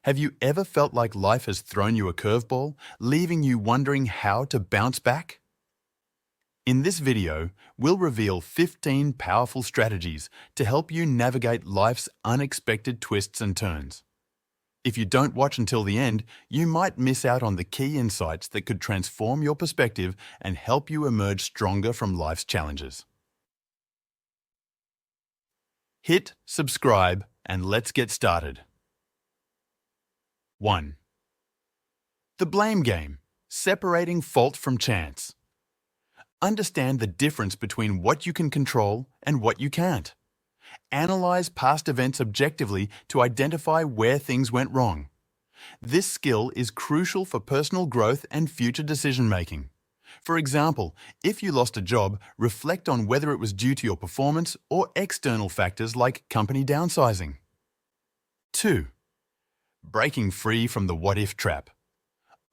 Have you ever felt like life has thrown you a curveball, leaving you wondering how to bounce back? In this video, we'll reveal 15 powerful strategies to help you navigate life's unexpected twists and turns. If you don't watch until the end, you might miss out on the key insights that could transform your perspective and help you emerge stronger from life's challenges. Hit subscribe and let's get started. 1. The blame game, separating fault from chance. Understand the difference between what you can control and what you can't. Analyze past events objectively to identify where things went wrong. This skill is crucial for personal growth and future decision-making. For example, if you lost a job, reflect on whether it was due to your performance or external factors like company downsizing. 2. Breaking free from the what-if trap.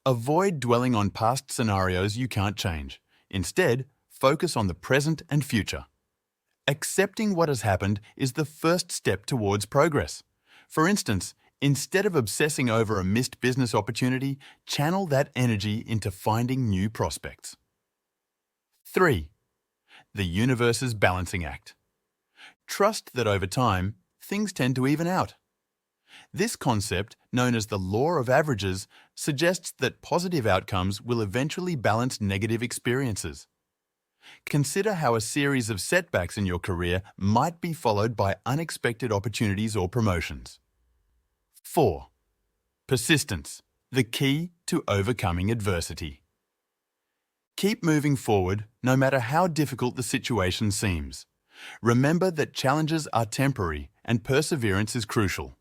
Avoid dwelling on past scenarios you can't change. Instead, focus on the present and future. Accepting what has happened is the first step towards progress. For instance, instead of obsessing over a missed business opportunity, channel that energy into finding new prospects. 3. The universe's balancing act. Trust that over time, things tend to even out. This concept, known as the law of averages, suggests that positive outcomes will eventually balance negative experiences. Consider how a series of setbacks in your career might be followed by unexpected opportunities or promotions. 4. Persistence, the key to overcoming adversity. Keep moving forward no matter how difficult the situation seems. Remember that challenges are temporary and perseverance is crucial.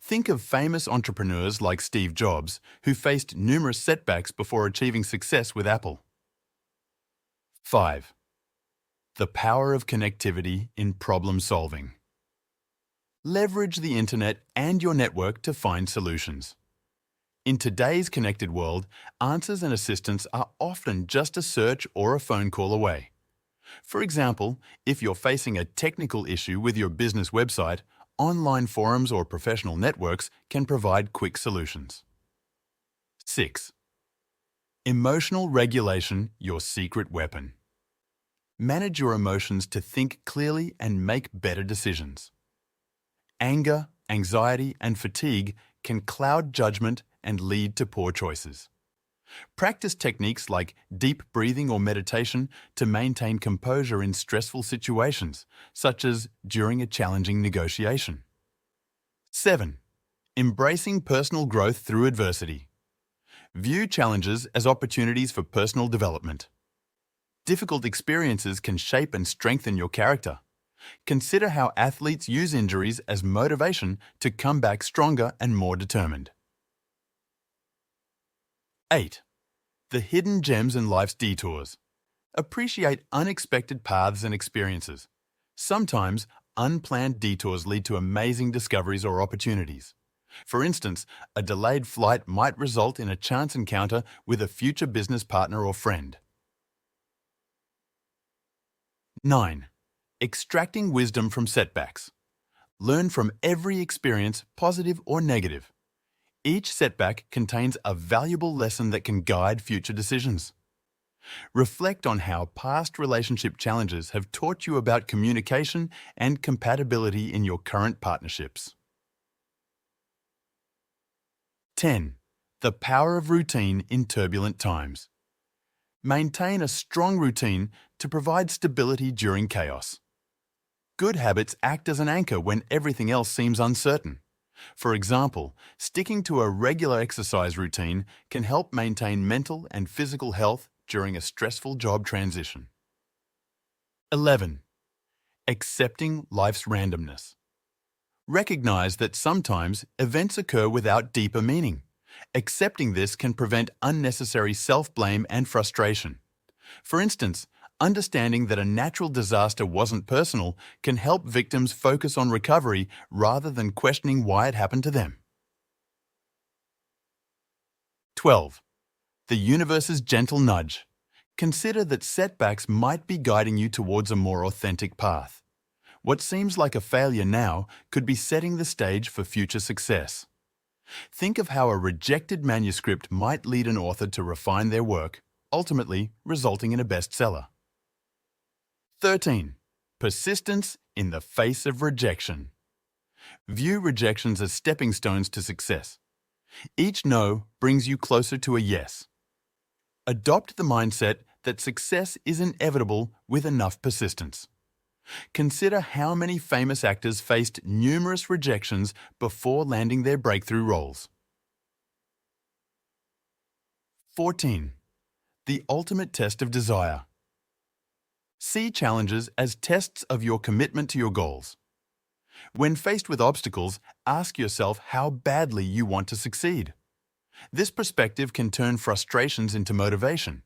Think of famous entrepreneurs like Steve Jobs, who faced numerous setbacks before achieving success with Apple. 5. The power of connectivity in problem solving. Leverage the internet and your network to find solutions. In today's connected world, answers and assistance are often just a search or a phone call away. For example, if you're facing a technical issue with your business website, online forums or professional networks can provide quick solutions. 6. Emotional regulation, your secret weapon. Manage your emotions to think clearly and make better decisions. Anger, anxiety, and fatigue can cloud judgment and lead to poor choices. Practice techniques like deep breathing or meditation to maintain composure in stressful situations, such as during a challenging negotiation. 7. Embracing personal growth through adversity. View challenges as opportunities for personal development. Difficult experiences can shape and strengthen your character. Consider how athletes use injuries as motivation to come back stronger and more determined. 8. The hidden gems in life's detours. Appreciate unexpected paths and experiences. Sometimes, unplanned detours lead to amazing discoveries or opportunities. For instance, a delayed flight might result in a chance encounter with a future business partner or friend. 9. Extracting wisdom from setbacks. Learn from every experience, positive or negative. Each setback contains a valuable lesson that can guide future decisions. Reflect on how past relationship challenges have taught you about communication and compatibility in your current partnerships. 10. The power of routine in turbulent times. Maintain a strong routine to provide stability during chaos. Good habits act as an anchor when everything else seems uncertain. For example, sticking to a regular exercise routine can help maintain mental and physical health during a stressful job transition. 11. Accepting life's randomness. Recognize that sometimes events occur without deeper meaning. Accepting this can prevent unnecessary self-blame and frustration. For instance, understanding that a natural disaster wasn't personal can help victims focus on recovery rather than questioning why it happened to them. 12. The universe's gentle nudge. Consider that setbacks might be guiding you towards a more authentic path. What seems like a failure now could be setting the stage for future success. Think of how a rejected manuscript might lead an author to refine their work, ultimately resulting in a bestseller. 13. Persistence in the face of rejection. View rejections as stepping stones to success. Each no brings you closer to a yes. Adopt the mindset that success is inevitable with enough persistence. Consider how many famous actors faced numerous rejections before landing their breakthrough roles. 14. The ultimate test of desire. See challenges as tests of your commitment to your goals. When faced with obstacles, ask yourself how badly you want to succeed. This perspective can turn frustrations into motivation.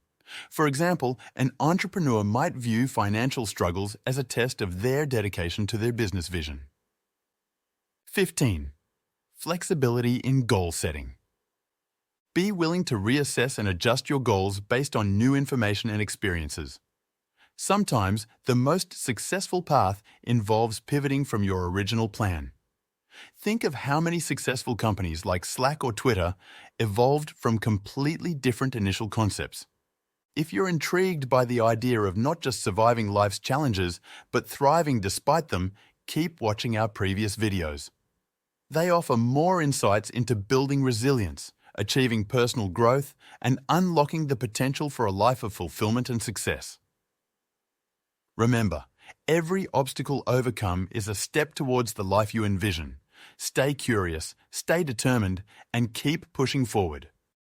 For example, an entrepreneur might view financial struggles as a test of their dedication to their business vision. 15. Flexibility in goal setting. Be willing to reassess and adjust your goals based on new information and experiences. Sometimes, the most successful path involves pivoting from your original plan. Think of how many successful companies like Slack or Twitter evolved from completely different initial concepts. If you're intrigued by the idea of not just surviving life's challenges, but thriving despite them, keep watching our previous videos. They offer more insights into building resilience, achieving personal growth, and unlocking the potential for a life of fulfillment and success. Remember, every obstacle overcome is a step towards the life you envision. Stay curious, stay determined, and keep pushing forward.